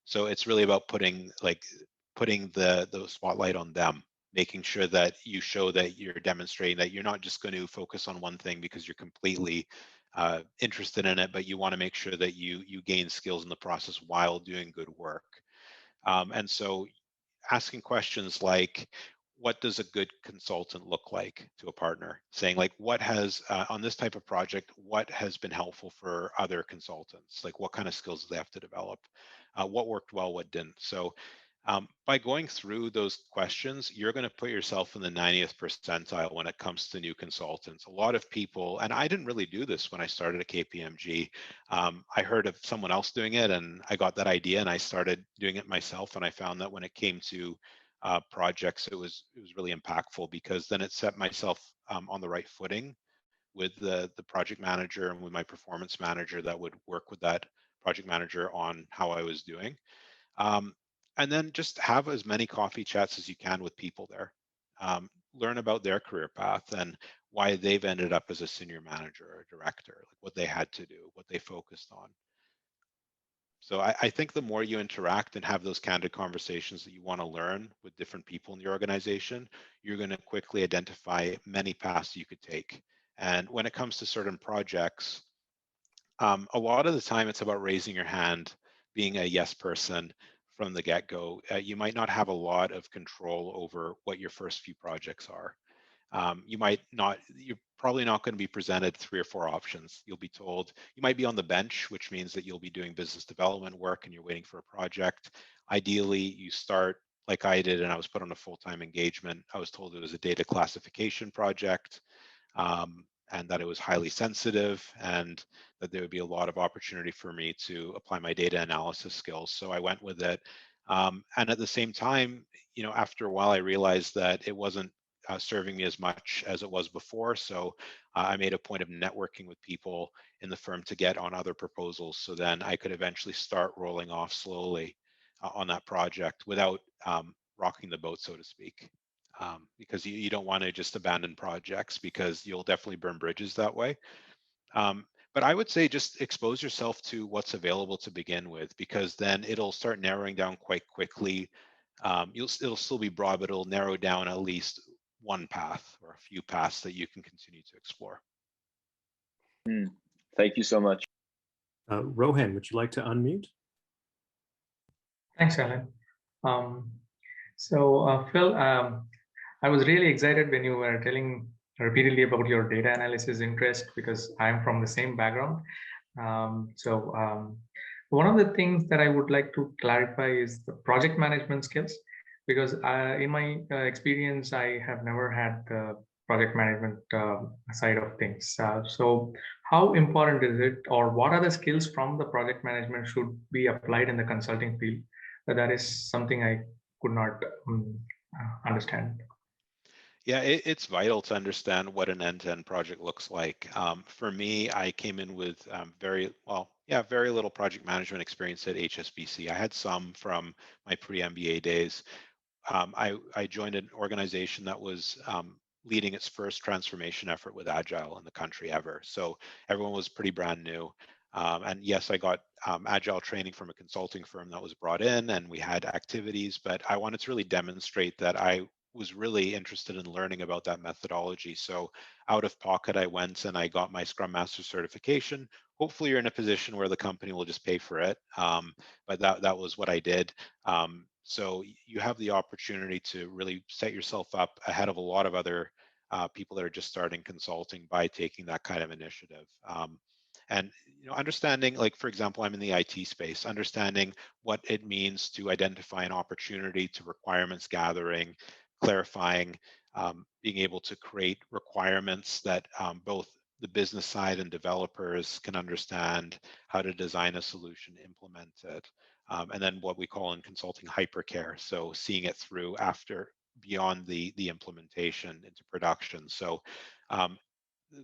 So it's really about putting the spotlight on them, making sure that you show that you're demonstrating that you're not just going to focus on one thing because you're completely interested in it, but you want to make sure that you gain skills in the process while doing good work. And so asking questions like, what does a good consultant look like to a partner? Saying like, what has, on this type of project, what has been helpful for other consultants? Like what kind of skills do they have to develop? What worked well, what didn't? So by going through those questions, you're going to put yourself in the 90th percentile when it comes to new consultants. A lot of people, and I didn't really do this when I started at KPMG. I heard of someone else doing it, and I got that idea, and I started doing it myself. And I found that when it came to projects, it was really impactful, because then it set myself on the right footing with the project manager and with my performance manager that would work with that project manager on how I was doing. And then just have as many coffee chats as you can with people there. Learn about their career path and why they've ended up as a senior manager or director, like what they had to do, what they focused on. So I think the more you interact and have those candid conversations that you want to learn with different people in the organization, you're going to quickly identify many paths you could take. And when it comes to certain projects, a lot of the time it's about raising your hand, being a yes person from the get-go. You might not have a lot of control over what your first few projects are. You're probably not going to be presented 3 or 4 options. You'll be told, you might be on the bench, which means that you'll be doing business development work and you're waiting for a project. Ideally, you start like I did, and I was put on a full-time engagement. I was told it was a data classification project. And that it was highly sensitive, and that there would be a lot of opportunity for me to apply my data analysis skills. So I went with it. And at the same time, after a while, I realized that it wasn't serving me as much as it was before. So I made a point of networking with people in the firm to get on other proposals. So then I could eventually start rolling off slowly on that project without rocking the boat, so to speak. Because you don't want to just abandon projects, because you'll definitely burn bridges that way. But I would say just expose yourself to what's available to begin with, because then it'll start narrowing down quite quickly. It'll still be broad, but it'll narrow down at least one path or a few paths that you can continue to explore. Thank you so much. Rohan, would you like to unmute? Thanks, Alan. Phil, I was really excited when you were telling repeatedly about your data analysis interest, because I'm from the same background. One of the things that I would like to clarify is the project management skills, because in my experience, I have never had the project management side of things. So how important is it, or what are the skills from the project management should be applied in the consulting field? That is something I could not understand. Yeah, it's vital to understand what an end-to-end project looks like. For me, I came in with very little project management experience at HSBC. I had some from my pre-MBA days. I joined an organization that was leading its first transformation effort with Agile in the country ever. So everyone was pretty brand new. And yes, I got Agile training from a consulting firm that was brought in, and we had activities, but I wanted to really demonstrate that I was really interested in learning about that methodology. So out of pocket, I went and I got my Scrum Master certification. Hopefully you're in a position where the company will just pay for it. But that was what I did. So you have the opportunity to really set yourself up ahead of a lot of other people that are just starting consulting by taking that kind of initiative. And understanding, like for example, I'm in the IT space, understanding what it means to identify an opportunity, to requirements gathering, clarifying, being able to create requirements that both the business side and developers can understand how to design a solution, implement it, and then what we call in consulting hypercare. So seeing it through after beyond the implementation into production. So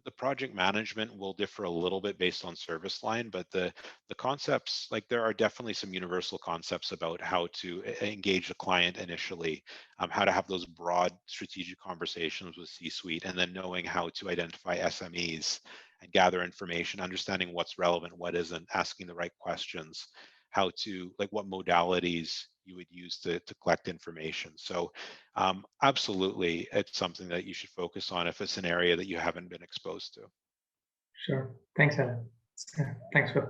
the project management will differ a little bit based on service line, but the concepts, like there are definitely some universal concepts about how to engage the client initially, how to have those broad strategic conversations with C-suite, and then knowing how to identify SMEs and gather information, understanding what's relevant, what isn't, asking the right questions, how to, like what modalities you would use to collect information. So absolutely, it's something that you should focus on if it's an area that you haven't been exposed to. Sure. Thanks, Alan. Thanks, Phil.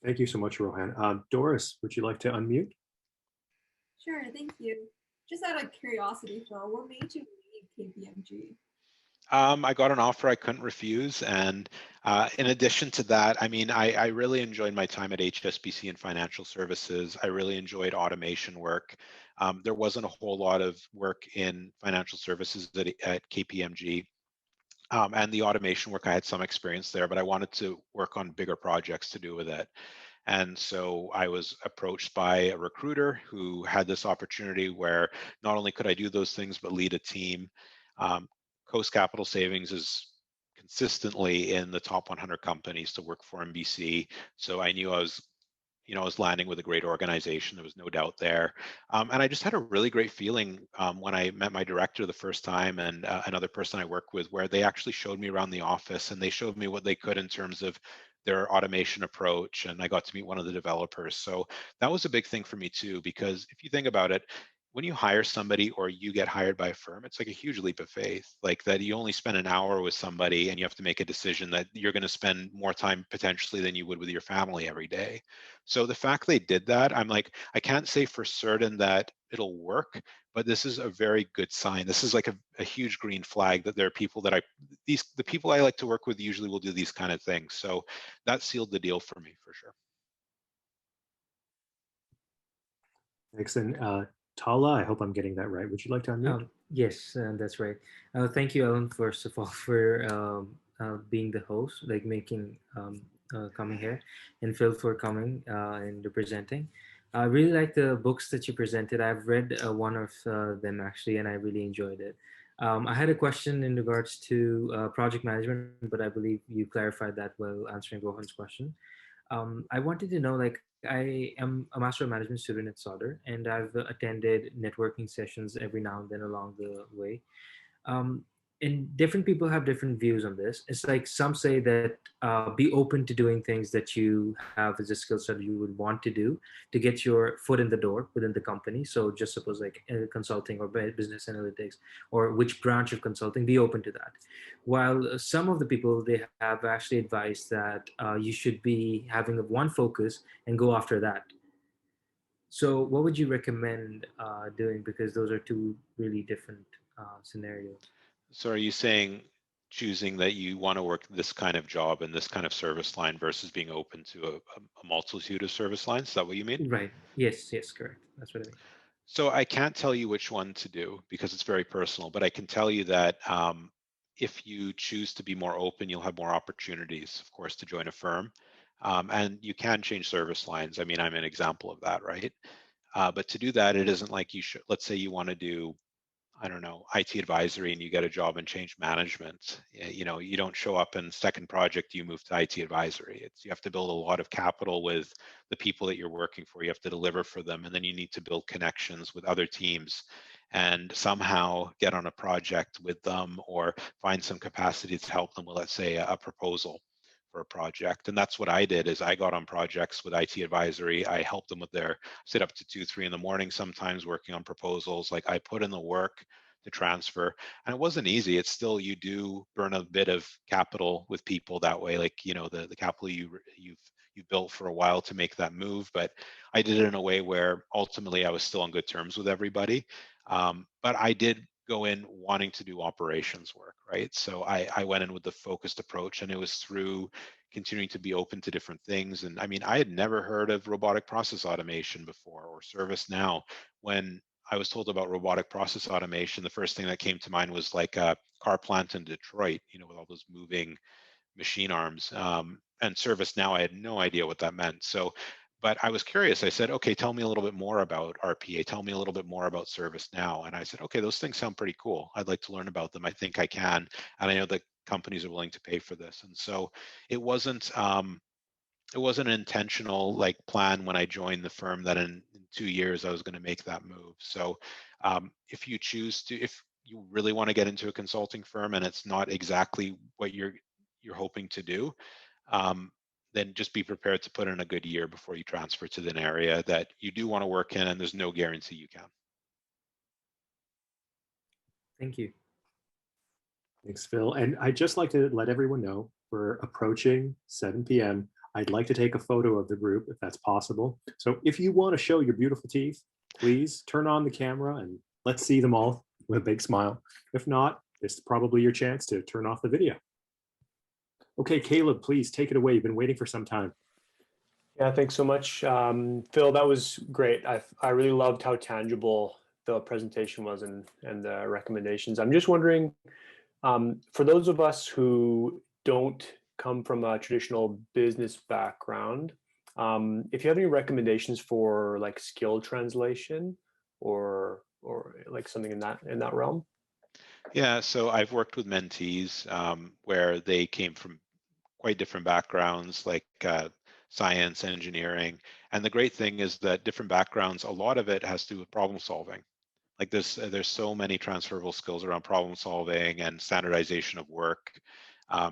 Thank you so much, Rohan. Doris, would you like to unmute? Sure, thank you. Just out of curiosity, Phil, what made you leave KPMG? I got an offer I couldn't refuse. And in addition to that, I mean, I really enjoyed my time at HSBC in financial services. I really enjoyed automation work. There wasn't a whole lot of work in financial services at KPMG. And the automation work, I had some experience there, but I wanted to work on bigger projects to do with it. And so I was approached by a recruiter who had this opportunity where not only could I do those things, but lead a team. Coast Capital Savings is consistently in the top 100 companies to work for in BC. So I knew I was landing with a great organization. There was no doubt there. And I just had a really great feeling when I met my director the first time and another person I worked with, where they actually showed me around the office and they showed me what they could in terms of their automation approach. And I got to meet one of the developers. So that was a big thing for me too, because if you think about it, when you hire somebody or you get hired by a firm, it's like a huge leap of faith, like that you only spend an hour with somebody and you have to make a decision that you're going to spend more time potentially than you would with your family every day. So the fact they did that, I'm like, I can't say for certain that it'll work, but this is a very good sign. This is like a huge green flag that there are people that the people I like to work with usually will do these kind of things. So that sealed the deal for me for sure. Thanks. And Tala, I hope I'm getting that right. Would you like to unmute? Yes, that's right. Thank you, Alan, first of all, for being the host, like coming here, and Phil for coming and presenting. I really like the books that you presented. I've read one of them actually, and I really enjoyed it. I had a question in regards to project management, but I believe you clarified that while answering Rohan's question. I wanted to know, like, I am a Master of Management student at Sauder, and I've attended networking sessions every now and then along the way. Um, and different people have different views on this. It's like some say that be open to doing things that you have as a skill set you would want to do to get your foot in the door within the company. So just suppose like consulting or business analytics or which branch of consulting, be open to that. While some of the people, they have actually advised that you should be having one focus and go after that. So what would you recommend doing? Because those are two really different scenarios. So are you saying choosing that you want to work this kind of job and this kind of service line versus being open to a multitude of service lines? Is that what you mean? Right. Yes, correct. That's what I mean. So I can't tell you which one to do because it's very personal, but I can tell you that if you choose to be more open, you'll have more opportunities, of course, to join a firm. And you can change service lines. I mean, I'm an example of that, right? But to do that, it isn't like you should, let's say you want to do, I don't know, IT advisory and you get a job in change management. You don't show up in second project, you move to IT advisory. You have to build a lot of capital with the people that you're working for. You have to deliver for them. And then you need to build connections with other teams and somehow get on a project with them or find some capacity to help them with, let's say, a proposal for a project. And that's what I did, is I got on projects with IT advisory. I helped them with their, sit up to 2, 3 in the morning, sometimes working on proposals. Like I put in the work to transfer, and it wasn't easy. It's still, you do burn a bit of capital with people that way. Like, you know, the capital you've built for a while to make that move. But I did it in a way where ultimately I was still on good terms with everybody. But I did go in wanting to do operations work, right? So I went in with the focused approach, and it was through continuing to be open to different things. And I mean, I had never heard of robotic process automation before, or ServiceNow. When I was told about robotic process automation, the first thing that came to mind was like a car plant in Detroit, you know, with all those moving machine arms. And ServiceNow, I had no idea what that meant. So, but I was curious. I said, okay, tell me a little bit more about RPA. Tell me a little bit more about ServiceNow. And I said, okay, those things sound pretty cool. I'd like to learn about them. I think I can. And I know that companies are willing to pay for this. And so it wasn't an intentional like plan when I joined the firm that in 2 years I was going to make that move. So if you choose to, if you really want to get into a consulting firm and it's not exactly what you're hoping to do, then just be prepared to put in a good year before you transfer to an area that you do want to work in, and there's no guarantee you can. Thank you. Thanks, Phil. And I'd just like to let everyone know we're approaching 7 p.m. I'd like to take a photo of the group if that's possible. So if you want to show your beautiful teeth, please turn on the camera and let's see them all with a big smile. If not, this is probably your chance to turn off the video. Okay, Caleb, please take it away. You've been waiting for some time. Yeah, thanks so much. Phil, that was great. I really loved how tangible the presentation was and the recommendations. I'm just wondering, for those of us who don't come from a traditional business background, if you have any recommendations for like skill translation or like something in that realm. Yeah, so I've worked with mentees where they came from quite different backgrounds, like science, engineering. And the great thing is that different backgrounds, a lot of it has to do with problem solving. Like there's so many transferable skills around problem solving and standardization of work.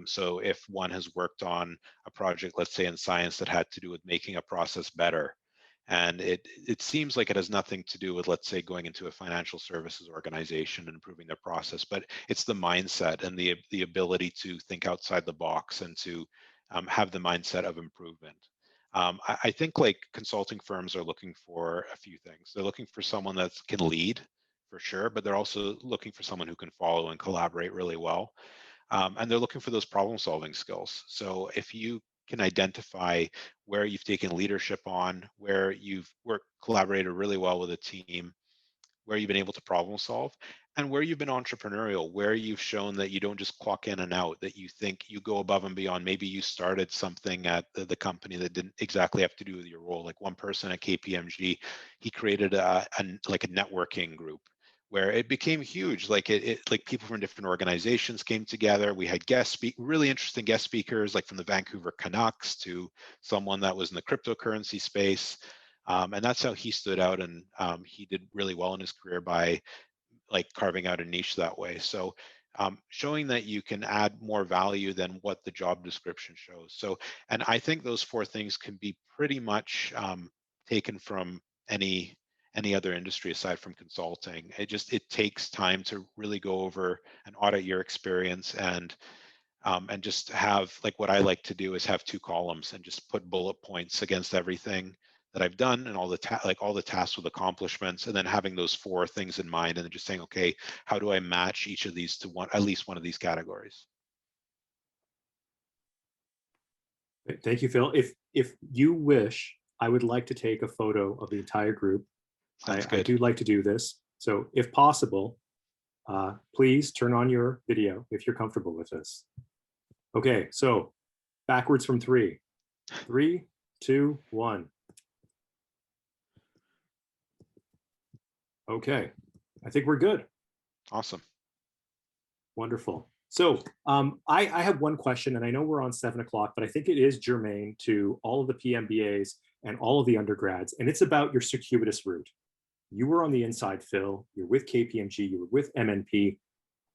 So if one has worked on a project, let's say in science, that had to do with making a process better, and it seems like it has nothing to do with, let's say, going into a financial services organization and improving their process, but it's the mindset and the ability to think outside the box and to have the mindset of improvement. I think like consulting firms are looking for a few things. They're looking for someone that can lead for sure, but they're also looking for someone who can follow and collaborate really well. And they're looking for those problem solving skills. So if you can identify where you've taken leadership on, where you've collaborated really well with a team, where you've been able to problem solve, and where you've been entrepreneurial, where you've shown that you don't just clock in and out, that you think you go above and beyond. Maybe you started something at the company that didn't exactly have to do with your role. Like one person at KPMG, he created like a networking group where it became huge. Like like people from different organizations came together. We had really interesting guest speakers, like from the Vancouver Canucks to someone that was in the cryptocurrency space. And that's how he stood out, and he did really well in his career by like carving out a niche that way. So showing that you can add more value than what the job description shows. So, and I think those 4 things can be pretty much taken from any other industry aside from consulting. It takes time to really go over and audit your experience, and just have, like, what I like to do is have 2 columns and just put bullet points against everything that I've done and all the tasks with accomplishments, and then having those 4 things in mind, and then just saying, okay, how do I match each of these to at least one of these categories? Thank you, Phil. If you wish, I would like to take a photo of the entire group. I do like to do this. So if possible, please turn on your video if you're comfortable with this. Okay, so backwards from 3. 3, 2, 1. Okay, I think we're good. Awesome. Wonderful. So I have one question, and I know we're on 7 o'clock, but I think it is germane to all of the PMBAs and all of the undergrads, and it's about your circuitous route. You were on the inside, Phil. You're with KPMG. You were with MNP.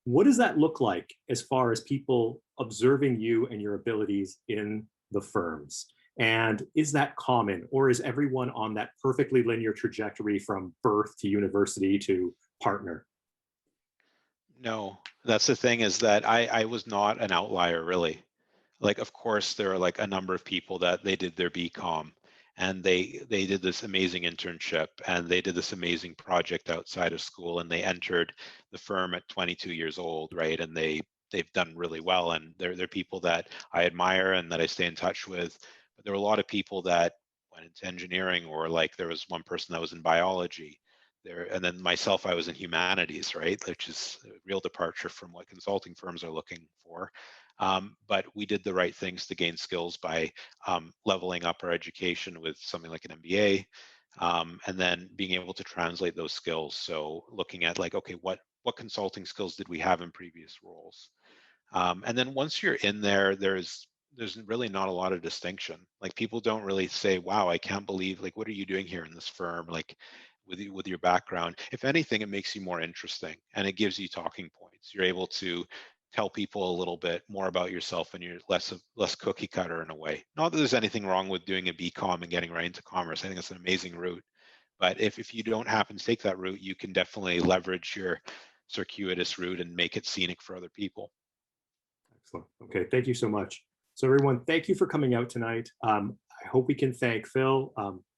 What does that look like as far as people observing you and your abilities in the firms. And is that common, or is everyone on that perfectly linear trajectory from birth to university to partner? No, that's the thing, is that I was not an outlier, really. Like, of course, there are like a number of people that they did their BCom and they did this amazing internship and they did this amazing project outside of school and they entered the firm at 22 years old, right? And they've done really well, and they're people that I admire and that I stay in touch with. But there were a lot of people that went into engineering, or like there was one person that was in biology there, and then myself, I was in humanities, right? Which is a real departure from what consulting firms are looking for. But we did the right things to gain skills by leveling up our education with something like an MBA, and then being able to translate those skills. So looking at like, okay, what consulting skills did we have in previous roles? And then once you're in there, there's really not a lot of distinction. Like, people don't really say, wow, I can't believe, like, what are you doing here in this firm? Like, with your background. If anything, it makes you more interesting and it gives you talking points. You're able to tell people a little bit more about yourself, and you're less cookie cutter in a way. Not that there's anything wrong with doing a BCom and getting right into commerce. I think it's an amazing route. But if you don't happen to take that route, you can definitely leverage your circuitous route and make it scenic for other people. Excellent. Okay, thank you so much. So everyone, thank you for coming out tonight. I hope we can thank Phil.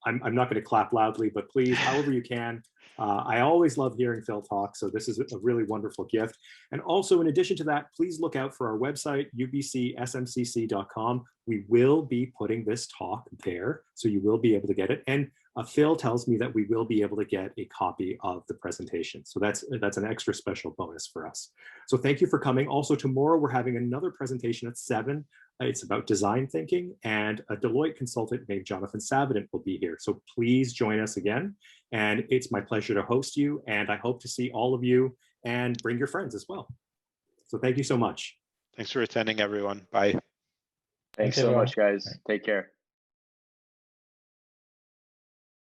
I'm not going to clap loudly, but please, however you can. I always love hearing Phil talk, so this is a really wonderful gift. And also, in addition to that, please look out for our website, ubcsmcc.com. We will be putting this talk there, so you will be able to get it. And Phil tells me that we will be able to get a copy of the presentation. So that's an extra special bonus for us. So thank you for coming. Also, tomorrow we're having another presentation at 7. It's about design thinking, and a Deloitte consultant named Jonathan Savidant will be here. So please join us again. And it's my pleasure to host you, and I hope to see all of you and bring your friends as well. So thank you so much. Thanks for attending, everyone. Bye. Thanks so much, guys. Take care.